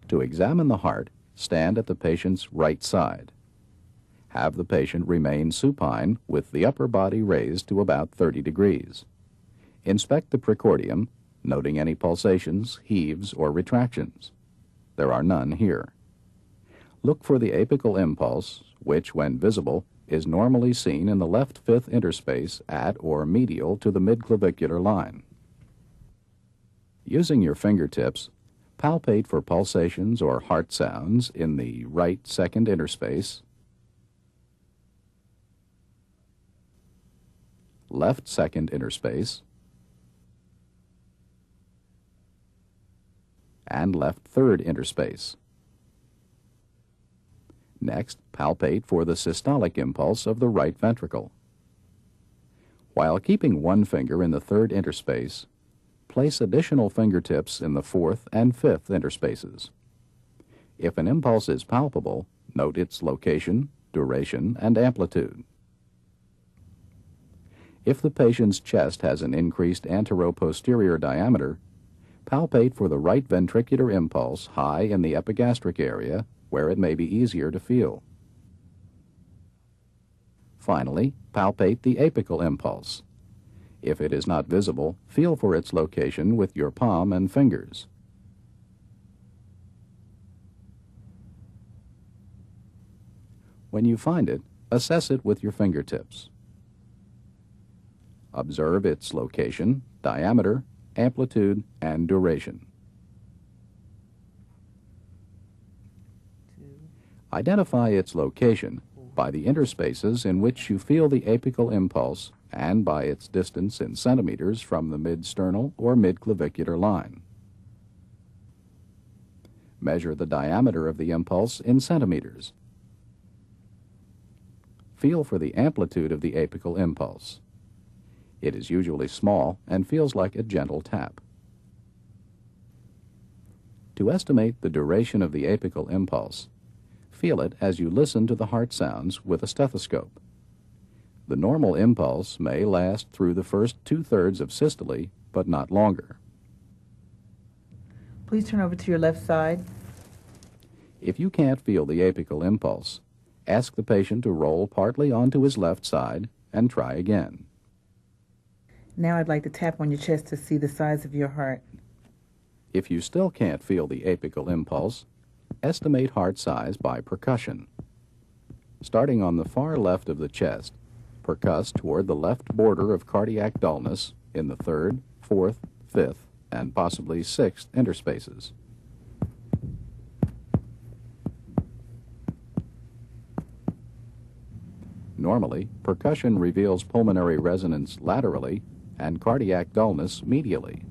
To examine the heart, stand at the patient's right side. Have the patient remain supine with the upper body raised to about 30 degrees. Inspect the precordium, noting any pulsations, heaves, or retractions. There are none here. Look for the apical impulse, which, when visible, is normally seen in the left fifth interspace at or medial to the midclavicular line. Using your fingertips, palpate for pulsations or heart sounds in the right second interspace, left second interspace, and left third interspace. Next, palpate for the systolic impulse of the right ventricle. While keeping one finger in the third interspace, place additional fingertips in the fourth and fifth interspaces. If an impulse is palpable, note its location, duration, and amplitude. If the patient's chest has an increased anteroposterior diameter, palpate for the right ventricular impulse high in the epigastric area, where it may be easier to feel. Finally, palpate the apical impulse. If it is not visible, feel for its location with your palm and fingers. When you find it, assess it with your fingertips. Observe its location, diameter, amplitude, and duration. Identify its location by the interspaces in which you feel the apical impulse and by its distance in centimeters from the mid-sternal or mid-clavicular line. Measure the diameter of the impulse in centimeters. Feel for the amplitude of the apical impulse. It is usually small and feels like a gentle tap. To estimate the duration of the apical impulse, feel it as you listen to the heart sounds with a stethoscope. The normal impulse may last through the first two-thirds of systole, but not longer. Please turn over to your left side. If you can't feel the apical impulse, ask the patient to roll partly onto his left side and try again. Now I'd like to tap on your chest to see the size of your heart. If you still can't feel the apical impulse, estimate heart size by percussion. Starting on the far left of the chest, percuss toward the left border of cardiac dullness in the third, fourth, fifth, and possibly sixth interspaces. Normally, percussion reveals pulmonary resonance laterally and cardiac dullness medially.